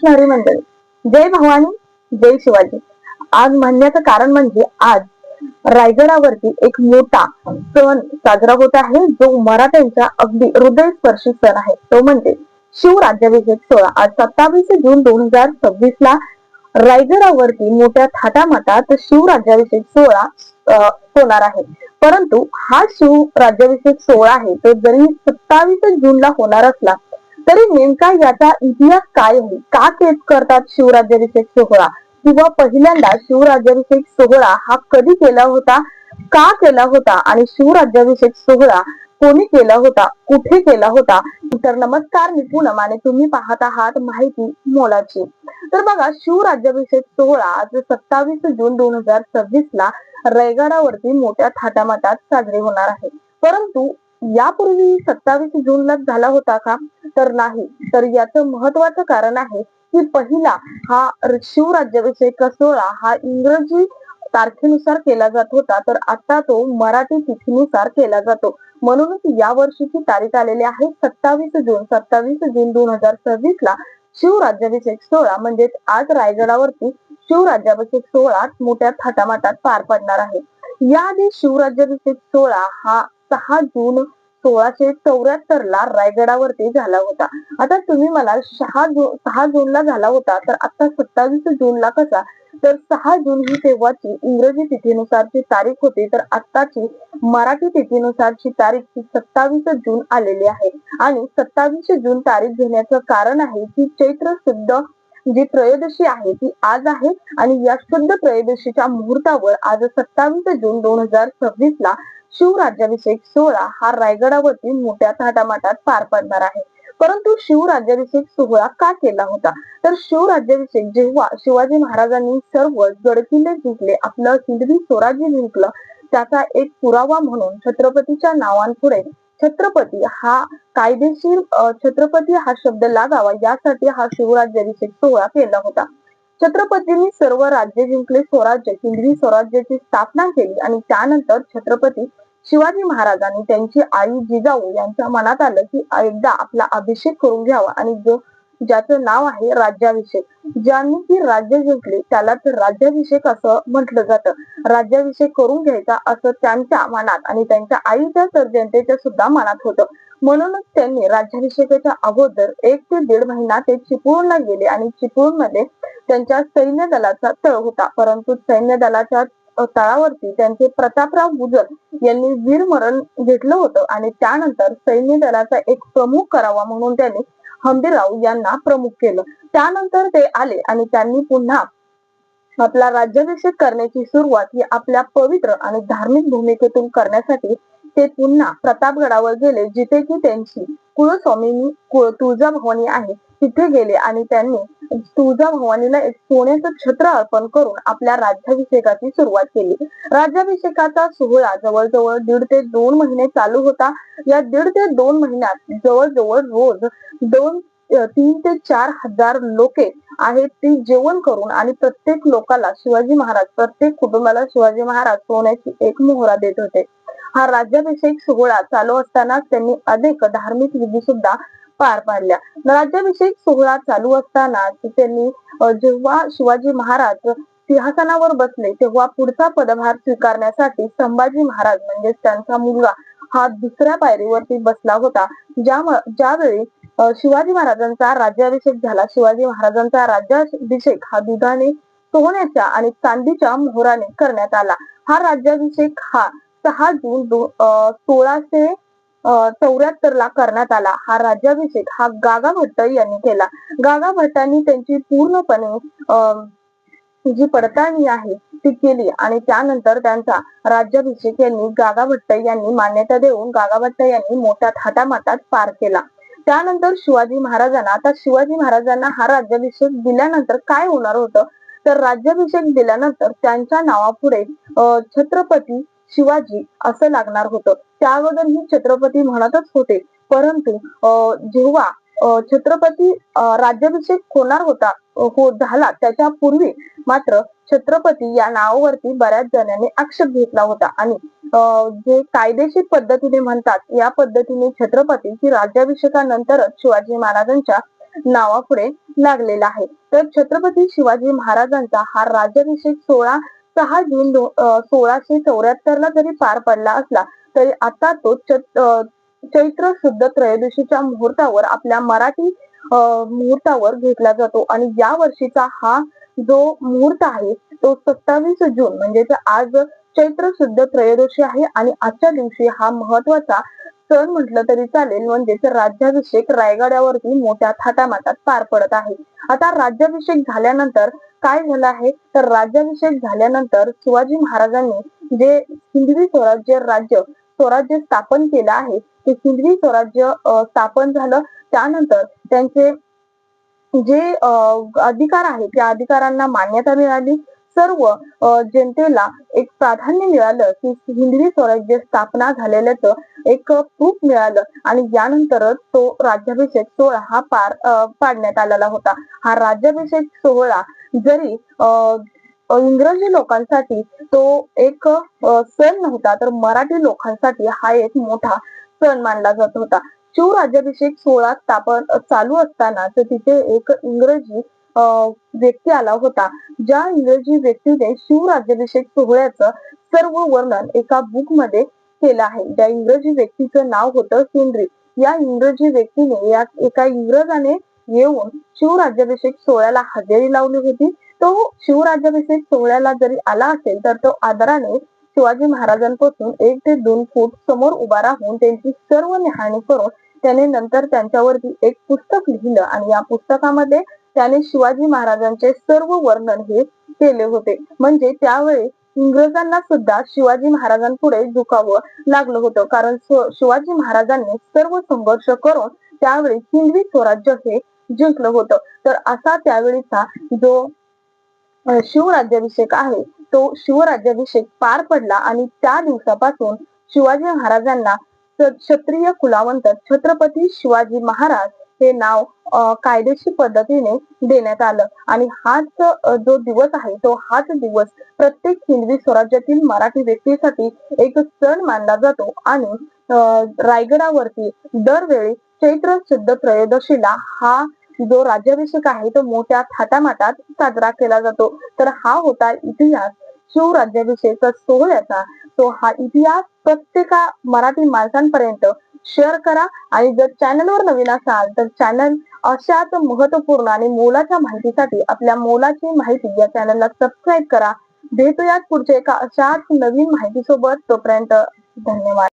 असणारी मंडळी, जय भवानी, जय शिवाजी. आज म्हणण्याचं कारण म्हणजे आज रायगडावरती एक मोठा सण साजरा होत आहे, जो मराठ्यांचा अगदी हृदयस्पर्शी सण आहे. तो म्हणजे शिवराज्याभिषेक सोहळा. आज 27 जून 2026 ला रायगडावरती मोठ्या थाटामाटात शिवराज्याभिषेक सोहळा होणार आहे. परंतु हा शिवराज्याभिषेक सोहळा आहे तो जरी 27 जूनला होणार असला तरी नेमका याचा इतिहास काय आहे, का करतात शिवराज्याभिषेक सोहळा, किंवा पहिल्यांदा शिवराज्याभिषेक सोहळा हा कधी केला होता, का केला होता आणि शिवराज्याभिषेक सोहळा कोणी केला होता, कुठे केला होता. तर नमस्कार, मी पूनम आणि तुम्ही पाहत आहात माहिती मोलाची. तर बघा, शिवराज्याभिषेक सोहळा आज 27 जून 2026 ला रायगडावरती मोठ्या थाटामाटात साजरे होणार आहे. परंतु यापूर्वी 27 जूनला झाला होता का, तर नाही. तर याचं महत्वाचं कारण आहे की पहिला हा शिवराज्याभिषेक सोहळा हा इंग्रजी तारखेनुसार केला जात होता, तर आता तो मराठी तिथीनुसार केला जातो. म्हणूनच या वर्षीची तारीख आलेली आहे 27 जून 2026 ला शिवराज्याभिषेक सोहळा. म्हणजेच आज रायगडावरती शिवराज्याभिषेक सोहळा मोठ्या थाटामाटात पार पडणार आहे. याआधी शिवराज्याभिषेक सोहळा हा 6 जून 1674 ला रायगडावरती झाला होता. आता तुम्ही मला 6 जूनला झाला होता, तर आता 27 जूनला कसा, तर 6 जून ही तेव्हाची इंग्रजी तिथीनुसारची तारीख होती, तर आत्ताची मराठी तिथीनुसारची तारीख ही 27 जून आलेली आहे. आणि 27 जून तारीख घेण्याचं कारण आहे की चैत्र शुद्ध जी त्रयोदशी आहे ती आज आहे, आणि या शुद्ध त्रयोदशीच्या मुहूर्तावर आज 27 जून 2026 ला शिवराज्याभिषेक सोहळा हा रायगडावरती मोठ्या थाटामाटात पार पडणार आहे. परंतु शिवराज्याभिषेक सोहळा का केला होता, तर शिवराज्याभिषेक जेव्हा शिवाजी महाराजांनी सर्व गडकिल्ले जिंकले, आपलं हिंदवी स्वराज्य जिंकलं, त्याचा एक पुरावा म्हणून छत्रपतीच्या नावांपुढे छत्रपती हा कायदेशीर छत्रपती हा शब्द लागावा यासाठी हा शिवराज्याभिषेक सोहळा केला होता. छत्रपतींनी सर्व राज्य जिंकले, स्वराज्य हिंदवी स्वराज्याची स्थापना केली, आणि त्यानंतर छत्रपती शिवाजी महाराजांनी त्यांची आई जिजाऊ यांच्या मनात आलं की एकदा आपला अभिषेक करून घ्यावा, आणि ज्याचं नाव आहे राज्याभिषेक. ज्यांनी ती राज्य जिंकली त्यालाच राज्याभिषेक असं म्हटलं जातं. राज्याभिषेक करून घ्यायचा असं त्यांच्या मनात आणि त्यांच्या आईच्या तर जनतेच्या सुद्धा मनात होतं. म्हणूनच त्यांनी राज्याभिषेकाच्या अगोदर 1 ते 1.5 महिना ते चिपळूणला गेले, आणि चिपळूणमध्ये त्यांच्या सैन्य दलाचा तळ होता. परंतु सैन्य दलाच्या तळावरती त्यांचे प्रतापराव गुजर यांनी वीरमरण घेतलं होतं, आणि त्यानंतर सैन्य दलाचा एक प्रमुख करावा म्हणून त्यांनी हंबीरराव यांना प्रमुख केलं. त्यानंतर ते आले आणि त्यांनी पुन्हा आपला राज्याभिषेक करण्याची सुरुवात ही आपल्या पवित्र आणि धार्मिक भूमिकेतून करण्यासाठी ते पुन्हा प्रतापगडावर गेले, जिथे की त्यांची कुलस्वामिनी तुळजाभवानी आहे, तिथे गेले आणि त्यांनी तुळजाभवानीला एक सोन्याचं छत्र अर्पण करून आपल्या राज्याभिषेकाची सुरुवात केली. राज्याभिषेकाचा सोहळा जवळजवळ 1.5 ते 2 महिने चालू होता. या 1.5 ते 2 महिन्यात जवळजवळ रोज 3 ते 4 हजार लोके आहेत ती जेवण करून, आणि प्रत्येक लोकाला शिवाजी महाराज, प्रत्येक कुटुंबाला शिवाजी महाराज सोन्याची एक मोहरा देत होते. हा राज्याभिषेक सोहळा चालू असताना त्यांनी अनेक धार्मिक विधी सुद्धा पार पाडल्या. राज्याभिषेक सोहळा चालू असताना त्यांनी जेव्हा शिवाजी महाराज सिंहासनावर बसले तेव्हा पुढचा पदभार स्वीकारण्यासाठी संभाजी महाराज म्हणजेच त्यांचा मुलगा हा दुसऱ्या पायरीवरती बसला होता. ज्यावेळी शिवाजी महाराजांचा राज्याभिषेक झाला. शिवाजी महाराजांचा राज्याभिषेक हा दुधाने, सोन्याच्या आणि चांदीच्या मोहराने करण्यात आला. हा राज्याभिषेक हा 6 जून 1674 ला करण्यात आला. हा राज्याभिषेक हा गागा भट्ट यांनी केला. गागा भट्टांनी त्यांची पूर्णपणे जी पडताळणी आहे ती केली, आणि त्यानंतर त्यांचा राज्याभिषेक यांनी गागा भट्ट यांनी मान्यता देऊन गागा भट्ट यांनी मोठ्या थाटामाटात पार केला. त्यानंतर शिवाजी महाराजांना हा राज्याभिषेक दिल्यानंतर काय होणार होतं, तर राज्याभिषेक दिल्यानंतर त्यांच्या नावापुढे छत्रपती शिवाजी असं लागणार होतं. त्या अगोदर ही छत्रपती म्हणतच होते, परंतु जेव्हा छत्रपती राज्याभिषेक होणार होता झाला त्याच्या पूर्वी मात्र छत्रपती या नावावरती बऱ्याच जणांनी आक्षेप घेतला होता, आणि जे कायदेशीर पद्धतीने म्हणतात या पद्धतीने छत्रपती की राज्याभिषेकानंतरच शिवाजी महाराजांच्या नावापुढे लागलेला आहे. तर छत्रपती शिवाजी महाराजांचा हा राज्याभिषेक सोहळा 6 जून 1674 ला जरी पार पडला असला तरी आता तो चैत्र शुद्ध त्रयोदशीच्या मुहूर्तावर आपल्या मराठी मुहूर्तावर घेतला जातो आणि या वर्षीचा हा जो मुहूर्त आहे तो 27 जून म्हणजेच आज चैत्र शुद्ध त्रयोदशी आहे आणि आजच्या दिवशी हा महत्वाचा सण म्हटलं तरी चालेल म्हणजेच राज्याभिषेक रायगडावरती मोठ्या थाटामाटात पार पडत आहे. आता राज्याभिषेक झाल्यानंतर काय झालं आहे तर राज्याभिषेक झाल्यानंतर शिवाजी महाराजांनी जे हिंदवी स्वराज्य स्थापन केलं आहे ते हिंदवी स्वराज्य स्थापन झालं. त्यानंतर त्यांचे जे अधिकार आहे त्या अधिकारांना मान्यता मिळाली. सर्व जनतेला एक प्राधान्य मिळालं की हिंदवी स्वराज्य स्थापना झालेल्याचं एक प्रूफ मिळालं आणि यानंतरच तो राज्याभिषेक सोहळा हा पाडण्यात आलेला होता. हा राज्याभिषेक सोहळा जरी इंग्रजी लोकांसाठी तो एक सण नव्हता तर मराठी लोकांसाठी हा एक मोठा सण मानला जात होता. शिवराज्याभिषेक सोहळा चालू असताना तर तिथे एक इंग्रजी व्यक्ती आला होता. ज्या इंग्रजी व्यक्तीने शिवराज्याभिषेक सोहळ्याचं सर्व वर्णन एका बुक मध्ये केलं आहे. त्या इंग्रजी व्यक्तीचं नाव होतं हेनरी. या इंग्रजी व्यक्तीने या एका इंग्रजाने येऊन शिवराज्याभिषेक सोहळ्याला हजेरी लावली होती. तो शिवराज्याभिषेक सोहळ्याला जरी आला असेल तर तो आदराने शिवाजी महाराजांपासून 1 ते 2 फूट समोर उभा राहून त्यांची सर्व न्याहाळणी करून त्याने नंतर त्यांच्यावरती एक पुस्तक लिहिलं आणि या पुस्तकामध्ये त्याने शिवाजी महाराजांचे सर्व वर्णन हे केले होते. म्हणजे त्यावेळी इंग्रजांना सुद्धा शिवाजी महाराजांपुढे झुकावं लागलं होतं कारण शिवाजी महाराजांनी सर्व संघर्ष करून त्यावेळी हिंदवी स्वराज्य हे जिंकलं होतं. तर असा त्यावेळीचा जो शिवराज्याभिषेक आहे तो शिवराज्याभिषेक पार पडला आणि त्या दिवसापासून शिवाजी महाराजांना क्षत्रिय कुलावंत छत्रपती शिवाजी महाराज हे नाव कायदेशीर पद्धतीने देण्यात आलं आणि हाच जो दिवस आहे तो हाच दिवस प्रत्येक हिंदवी स्वराज्यातील मराठी व्यक्तीसाठी एक सण मानला जातो आणि रायगडावरती दरवेळी चैत्र शुद्ध त्रयोदशीला हा जो राज्याभिषेक आहे तो मोठ्या थाटामाटात साजरा केला जातो. तर हा होता इतिहास शिवराज्याभिषेक सोहळ्याचा. तो हा इतिहास प्रत्येका मराठी माणसांपर्यंत शेअर करा आणि जर चॅनलवर नवीन असाल तर चॅनल अशाच महत्वपूर्ण आणि मोलाच्या माहितीसाठी आपल्या मोलाची माहिती या चॅनलला सबस्क्राईब करा. भेटूयात पुढच्या एका अशाच नवीन माहिती सोबत. तोपर्यंत धन्यवाद.